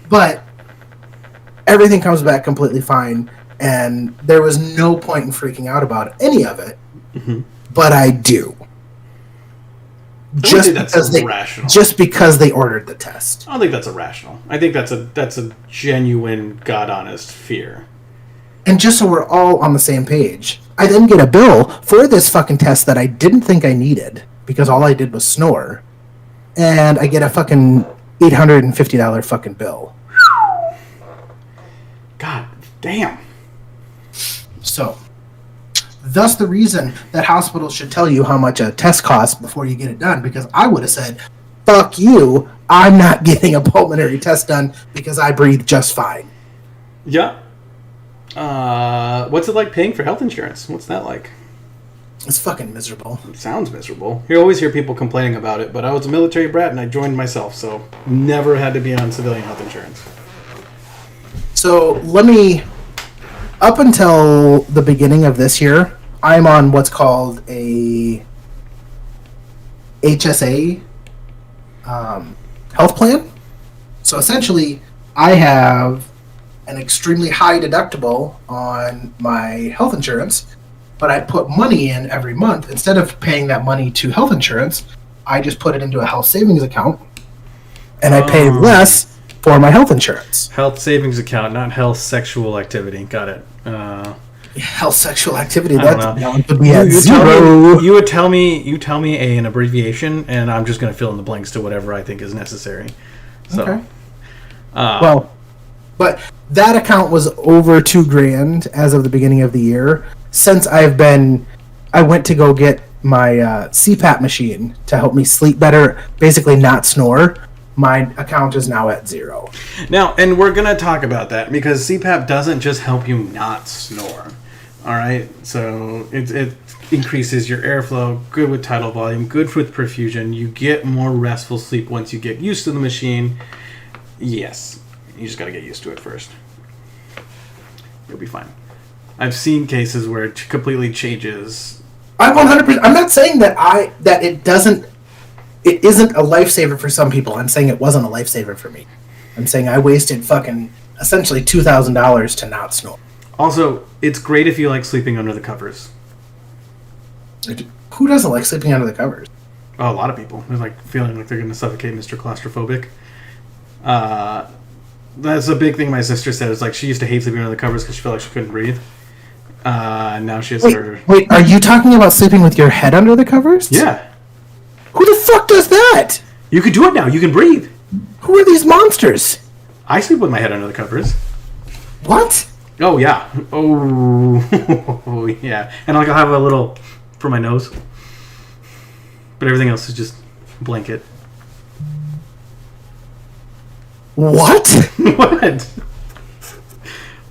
But everything comes back completely fine, and there was no point in freaking out about any of it. Mm-hmm. But I do. Just because they ordered the test. I don't think that's irrational. I think that's a genuine, God-honest fear. And just so we're all on the same page, I then get a bill for this fucking test that I didn't think I needed because all I did was snore. And I get a fucking $850 fucking bill. God damn. So, thus the reason that hospitals should tell you how much a test costs before you get it done, because I would have said, fuck you, I'm not getting a pulmonary test done because I breathe just fine. Yeah. What's it like paying for health insurance? What's that like? It's fucking miserable. It sounds miserable. You always hear people complaining about it, but I was a military brat and I joined myself, so never had to be on civilian health insurance. So up until the beginning of this year, I'm on what's called a HSA health plan. So essentially, I have an extremely high deductible on my health insurance, but I put money in every month. Instead of paying that money to health insurance, I just put it into a health savings account, and I pay less for my health insurance. Health savings account, not health sexual activity. Got it. Health sexual activity. I don't That know. would be at zero. You would tell me an abbreviation, and I'm just going to fill in the blanks to whatever I think is necessary. So, Okay. But that account was over $2,000 as of the beginning of the year. Since I went to go get my CPAP machine to help me sleep better, basically not snore. My account is now at zero. Now, and we're going to talk about that because CPAP doesn't just help you not snore. All right? So it increases your airflow, good with tidal volume, good with perfusion. You get more restful sleep once you get used to the machine. Yes. You just got to get used to it first. You'll be fine. I've seen cases where it completely changes. I 100%. I'm not saying that it doesn't. It isn't a lifesaver for some people. I'm saying it wasn't a lifesaver for me. I'm saying I wasted fucking essentially $2,000 to not snore. Also, it's great if you like sleeping under the covers. Who doesn't like sleeping under the covers? Oh, a lot of people. They're like feeling like they're going to suffocate Mr. Claustrophobic. That's a big thing my sister said. It's like she used to hate sleeping under the covers because she felt like she couldn't breathe. Now she has Wait, are you talking about sleeping with your head under the covers? Yeah. Who the fuck does that? You can do it now. You can breathe. Who are these monsters? I sleep with my head under the covers. What? Oh, yeah. Oh, yeah. And like I'll have a little for my nose. But everything else is just blanket. What? What?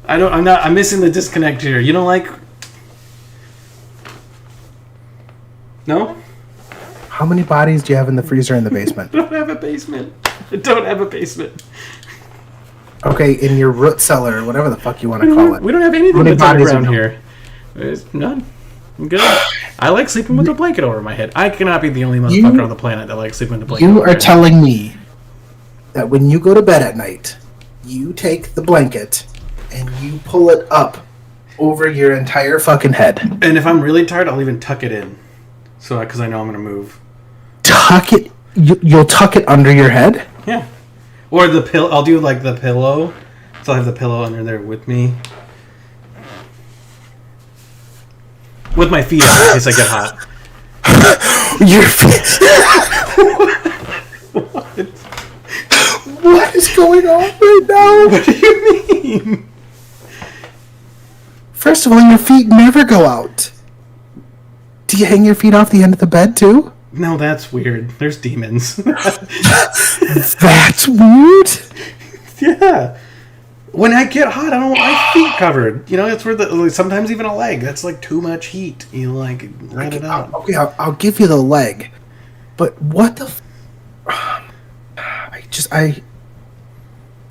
I'm missing the disconnect here. You don't like... No? How many bodies do you have in the freezer in the basement? I don't have a basement. I don't have a basement. Okay, in your root cellar, or whatever the fuck you want to call it. We don't have anything that's underground here. There's none. I'm good. I like sleeping with a blanket over my head. I cannot be the only motherfucker on the planet that likes sleeping with a blanket over You my are head. telling me that when you go to bed at night, you take the blanket and you pull it up over your entire fucking head. And if I'm really tired, I'll even tuck it in. So, because I know I'm going to move. Tuck it? You'll tuck it under your head? Yeah. Or the pillow. I'll do like the pillow. So I'll have the pillow under there with me. With my feet up in case I get hot. Your What? What is going on right now? What do you mean? First of all, your feet never go out. Do you hang your feet off the end of the bed too? No, that's weird. There's demons. That's weird. Yeah. When I get hot, I don't want my feet covered. You know, that's where sometimes even a leg. That's like too much heat. You like let it out. Okay, I'll give you the leg, but what the?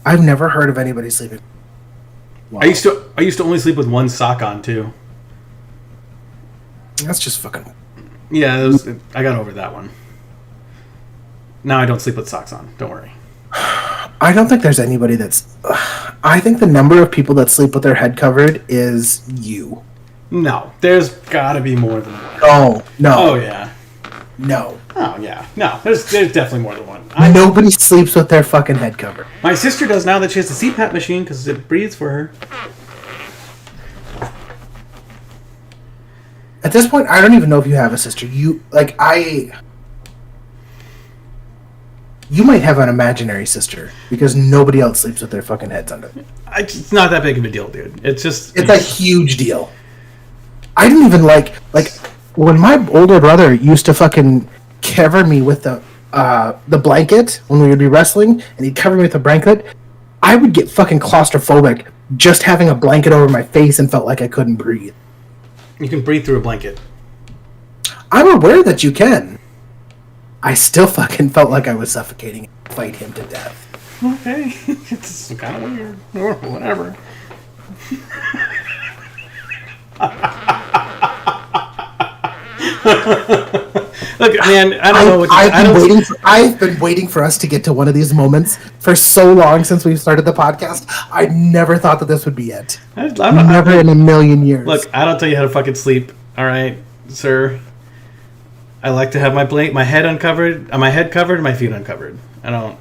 I've never heard of anybody sleeping. Wow. I used to only sleep with one sock on too. That's just fucking. Yeah, I got over that one. Now I don't sleep with socks on. Don't worry. I don't think there's anybody that's. I think the number of people that sleep with their head covered is you. No, there's got to be more than one. Oh no. Oh yeah. No. Oh yeah. No, there's definitely more than one. Nobody sleeps with their fucking head covered. My sister does now that she has the CPAP machine because it breathes for her. At this point, I don't even know if you have a sister. You might have an imaginary sister because nobody else sleeps with their fucking heads under. It's not that big of a deal, dude. It's just... It's a huge deal. I didn't even like when my older brother used to fucking cover me with the blanket when we would be wrestling, and he'd cover me with a blanket. I would get fucking claustrophobic just having a blanket over my face and felt like I couldn't breathe. You can breathe through a blanket. I'm aware that you can. I still fucking felt like I was suffocating and fight him to death. Okay. It's kind of weird. Or whatever. Look, man, I don't know what I've been waiting for us to get to one of these moments for so long since we started the podcast. I never thought that this would be it. Never in a million years. Look, I don't tell you how to fucking sleep. All right, sir. I like to have my head uncovered, my head covered, and my feet uncovered. I don't.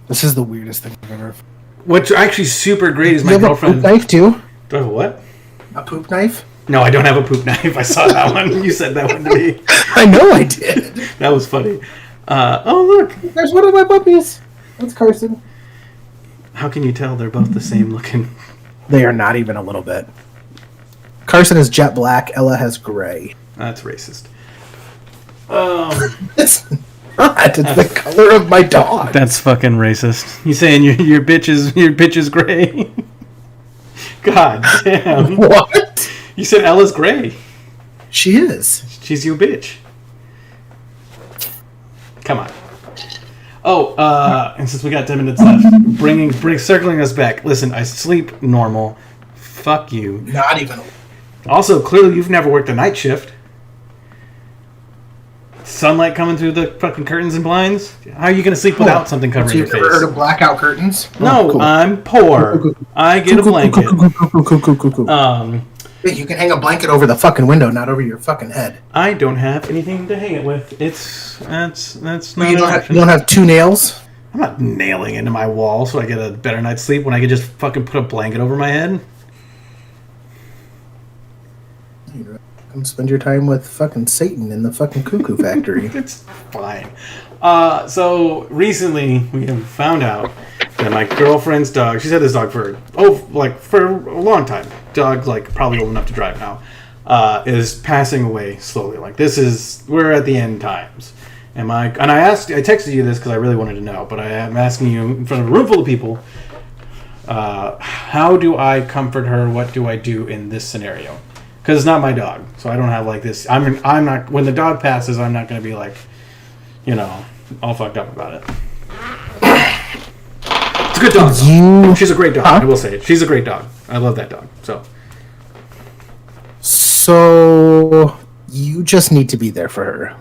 This is the weirdest thing I've ever. What's actually super great is my You have a girlfriend. knife too? Do I have a what? A poop knife? No, I don't have a poop knife. I saw that one. You said that one to me. I know I did. That was funny. Oh, look. There's one of my puppies. That's Carson. How can you tell they're both the same looking? They are not even a little bit. Carson is jet black. Ella has gray. That's racist. It's not. It's the color of my dog. That's fucking racist. You saying your bitch is gray? God damn. What? You said Ella's gray. She is. She's your bitch. Come on. Oh, and since we got 10 minutes left, circling us back. Listen, I sleep normal. Fuck you. Not even. Also, clearly you've never worked a night shift. Sunlight coming through the fucking curtains and blinds. How are you going to sleep without something covering your face? You've never heard of blackout curtains? No, cool. I'm poor. Cool. I get a blanket. Cool. Hey, you can hang a blanket over the fucking window, not over your fucking head. I don't have anything to hang it with. That's not You don't have two nails? I'm not nailing into my wall so I get a better night's sleep when I could just fucking put a blanket over my head. Come spend your time with fucking Satan in the fucking cuckoo factory. It's fine. So recently we have found out that my girlfriend's dog, she's had this dog for a long time. Dog probably old enough to drive now, is passing away slowly. We're at the end times. I texted you this because I really wanted to know, but I am asking you in front of a room full of people, how do I comfort her? What do I do in this scenario? Because it's not my dog, so I don't have this. I'm not. When the dog passes, I'm not going to be all fucked up about it. It's a good dog. She's a great dog. I will say it. She's a great dog. I love that dog. So you just need to be there for her.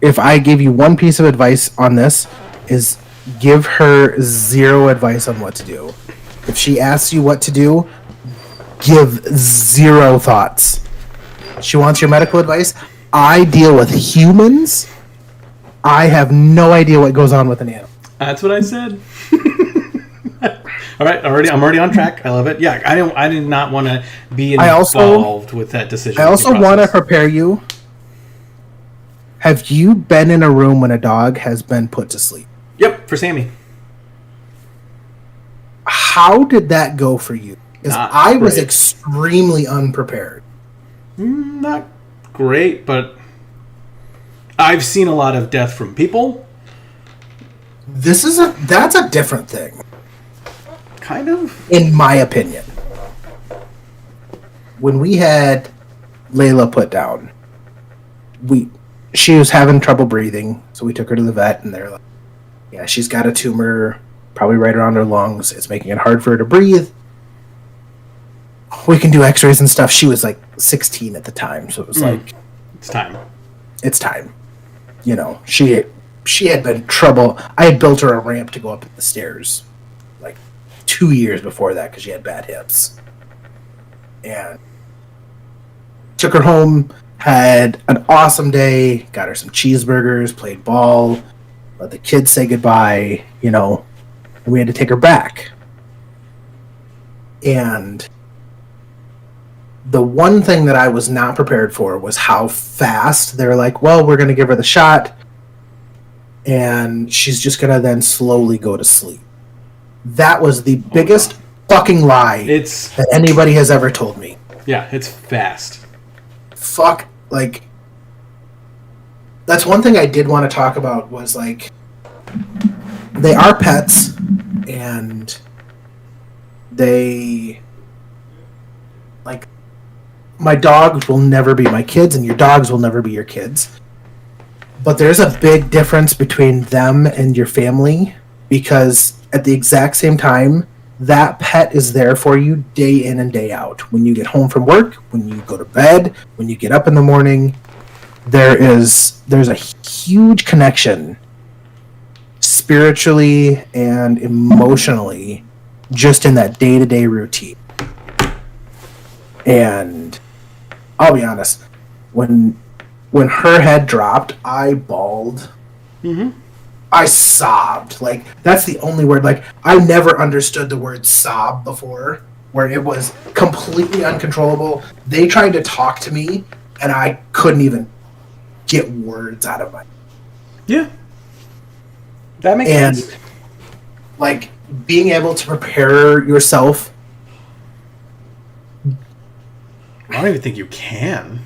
If I gave you one piece of advice on this, is give her zero advice on what to do. If she asks you what to do, give zero thoughts. She wants your medical advice. I deal with humans. I have no idea what goes on with an animal. That's what I said. All right, I'm already on track. I love it. Yeah, I did not want to be involved with that decision. I also want to prepare you. Have you been in a room when a dog has been put to sleep? Yep, for Sammy. How did that go for you? Because I was extremely unprepared. Not great, but I've seen a lot of death from people. That's a different thing. Kind of. In my opinion. When we had Layla put down, she was having trouble breathing, so we took her to the vet, and they're like, yeah, she's got a tumor probably right around her lungs. It's making it hard for her to breathe. We can do x-rays and stuff. She was 16 at the time, so it was it's time. It's time. She had been trouble. I had built her a ramp to go up the stairs 2 years before that because she had bad hips. And took her home, had an awesome day, got her some cheeseburgers, played ball, let the kids say goodbye, and we had to take her back. And the one thing that I was not prepared for was how fast they were like, well, we're going to give her the shot, and she's just going to then slowly go to sleep. That was the biggest fucking lie that anybody has ever told me. Yeah, it's fast. Fuck, that's one thing I did want to talk about was, they are pets, and they, my dogs will never be my kids, and your dogs will never be your kids. But there's a big difference between them and your family, because at the exact same time, that pet is there for you day in and day out. When you get home from work, when you go to bed, when you get up in the morning, there's a huge connection spiritually and emotionally just in that day-to-day routine. And I'll be honest, when her head dropped, I bawled. Mm-hmm. I sobbed. That's the only word. I never understood the word sob before. where it was completely uncontrollable. They tried to talk to me, and I couldn't even get words out of my. Yeah, that makes sense. And like being able to prepare yourself. I don't even think you can.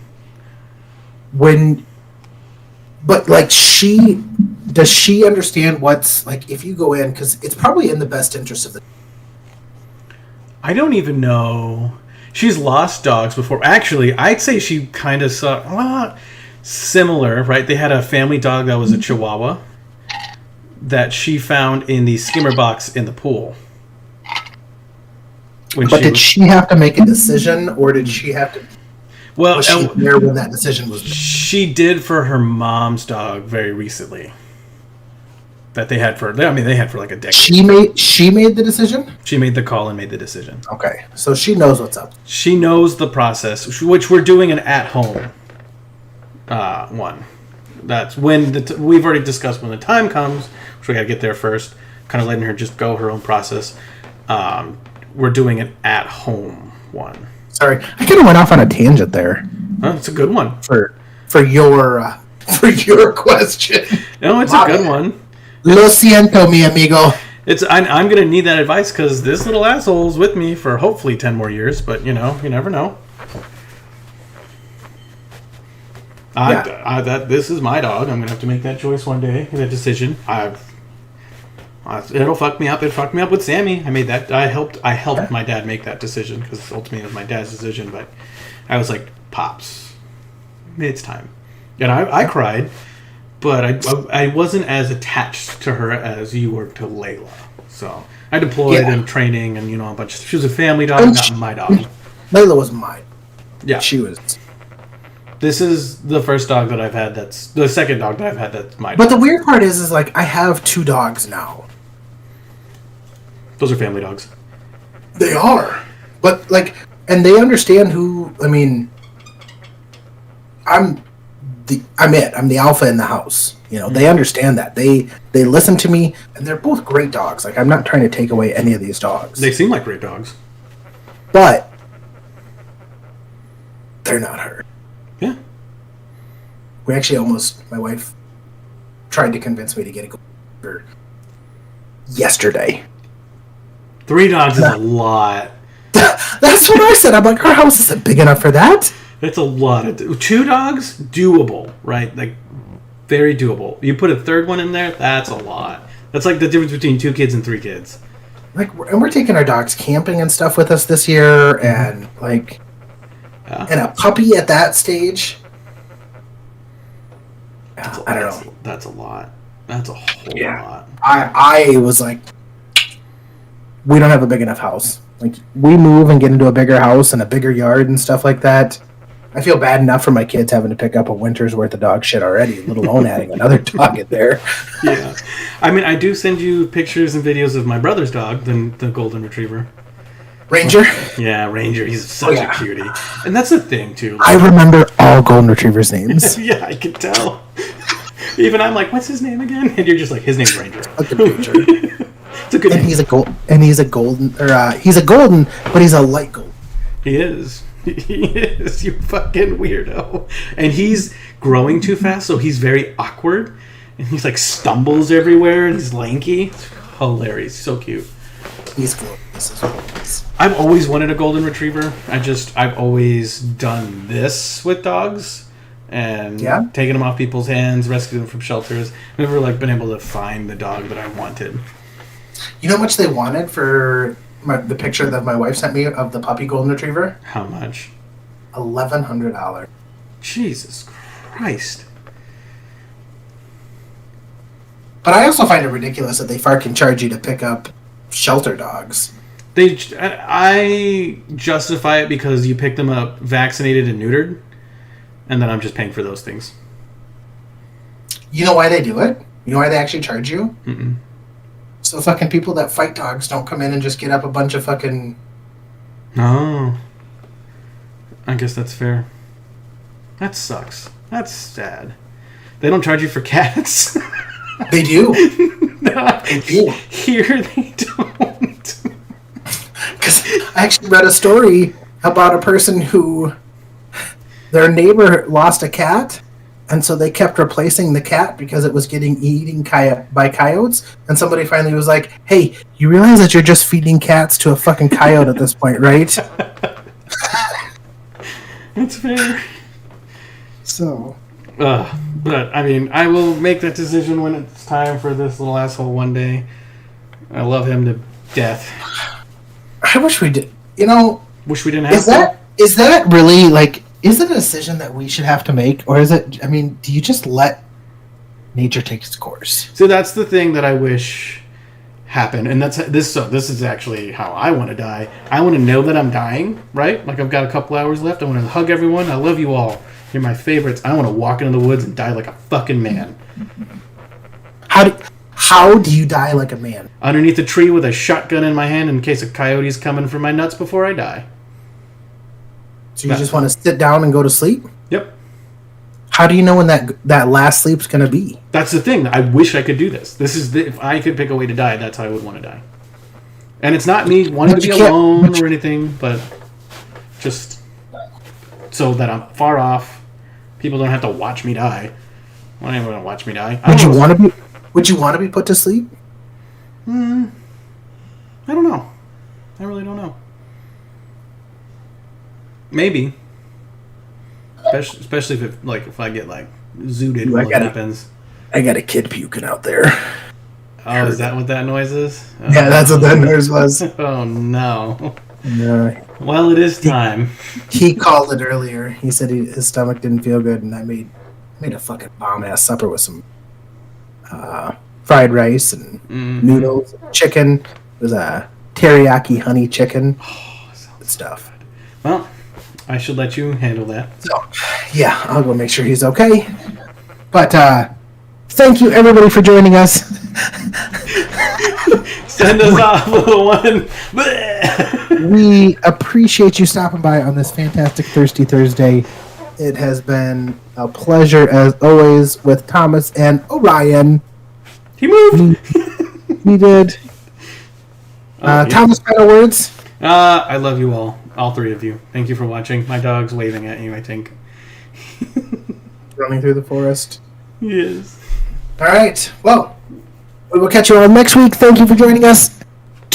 But like does she understand what's like if you go in, because it's probably in the best interest of the. I don't even know. She's lost dogs before. Actually, I'd say she kind of saw similar, right? They had a family dog that was a Chihuahua that she found in the skimmer box in the pool. Did she have to make a decision, or did she have to? Well, was she there when that decision was made? She did for her mom's dog very recently. That they had for like a decade. She made the decision? She made the call and made the decision. Okay. So she knows what's up. She knows the process, which we're doing an at-home one. That's when we've already discussed when the time comes, which we got to get there first, kind of letting her just go her own process. We're doing an at-home one. Sorry, I kind of went off on a tangent there. It's a good one. For your question. No, it's a good one. Lo siento, mi amigo. I'm going to need that advice because this little asshole's with me for hopefully 10 more years, but you never know. This is my dog. I'm going to have to make that choice one day, that decision. It'll fuck me up. It fucked me up with Sammy. I made that. I helped my dad make that decision because ultimately it was my dad's decision, but I was like, Pops, it's time. And I cried. But I wasn't as attached to her as you were to Layla. So I deployed in training and a bunch. She was a family dog, not my dog. Layla was mine. Yeah, she was. This is the first dog that I've had. That's the second dog that I've had. That's my dog. But the weird part is like I have 2 dogs now. Those are family dogs. They are, but like, and they understand who. I mean, I'm the alpha in the house. They understand that. They listen to me, and they're both great dogs. Like, I'm not trying to take away any of these dogs. They seem like great dogs. But they're not her. Yeah. We actually my wife tried to convince me to get a golden retriever yesterday. 3 dogs is a lot. That's what I said. I'm like, our house isn't big enough for that. It's a lot. 2 dogs, doable, right? Like, very doable. You put a third one in there, that's a lot. That's like the difference between 2 kids and 3 kids. Like, and we're taking our dogs camping and stuff with us this year, and like, and a puppy at that stage. I don't know. That's a lot. That's a whole lot. I was like, we don't have a big enough house. Like, we move and get into a bigger house and a bigger yard and stuff like that. I feel bad enough for my kids having to pick up a winter's worth of dog shit already, let alone adding another dog in there. Yeah. I mean, I do send you pictures and videos of my brother's dog, the golden retriever. Ranger? Yeah, Ranger. He's such a cutie. And that's the thing, too. I remember all golden retrievers' names. Yeah, I can tell. Even I'm like, what's his name again? And you're just like, his name's Ranger. That's a Ranger. It's a good name. He's a golden, but he's a light golden. He is. He is, you fucking weirdo. And he's growing too fast, so he's very awkward. And he's like stumbles everywhere, and he's lanky. It's hilarious. So cute. He's glorious. I've always wanted a golden retriever. I've always done this with dogs. And taking them off people's hands, rescuing them from shelters. Never been able to find the dog that I wanted. You know how much they wanted for the picture that my wife sent me of the puppy golden retriever? How much? $1,100. Jesus Christ. But I also find it ridiculous that they can charge you to pick up shelter dogs. I justify it because you pick them up vaccinated and neutered, and then I'm just paying for those things. You know why they do it? You know why they actually charge you? Mm-mm. So fucking people that fight dogs don't come in and just get up a bunch of fucking... No. I guess that's fair. That sucks. That's sad. They don't charge you for cats? They do. They do. Here they don't. Because actually read a story about a person who their neighbor lost a cat, and so they kept replacing the cat because it was getting eaten by coyotes. And somebody finally was like, "Hey, you realize that you're just feeding cats to a fucking coyote at this point, right?" That's fair. So, but I mean, I will make that decision when it's time for this little asshole one day. I love him to death. I wish we did. Wish we didn't have Is that really like? Is it a decision that we should have to make, or is it? I mean, do you just let nature take its course? So that's the thing that I wish happened, and that's this. So this is actually how I want to die. I want to know that I'm dying, right? Like I've got a couple hours left. I want to hug everyone. I love you all. You're my favorites. I want to walk into the woods and die like a fucking man. How do you die like a man? Underneath a tree with a shotgun in my hand in case a coyote's coming for my nuts before I die. So you just want to sit down and go to sleep? Yep. How do you know when that last sleep's going to be? That's the thing. I wish I could do this. If I could pick a way to die, that's how I would want to die. And it's not me wanting to be alone or anything, but just so that I'm far off. People don't have to watch me die. Why anyone want to watch me die? Would you want to be put to sleep? I don't know. I really don't know. Maybe. Especially if I get zooted when it happens. I got a kid puking out there. Oh, is that what that noise is? Oh. Yeah, that's what that noise was. Oh no. No. Well, it is time. He called it earlier. He said his stomach didn't feel good, and I made a fucking bomb ass supper with some fried rice and noodles, chicken. It was a teriyaki honey chicken. Oh, good stuff. Good. Well, I should let you handle that. So, yeah, I'll go make sure he's okay. But thank you everybody for joining us. Send us off, little one. We appreciate you stopping by on this fantastic Thirsty Thursday. It has been a pleasure as always with Thomas and Orion. He moved. He did. Thomas, final words? I love you all three of you. Thank you for watching. My dog's waving at you, I think. Running through the forest. Yes. All right. Well, we will catch you all next week. Thank you for joining us.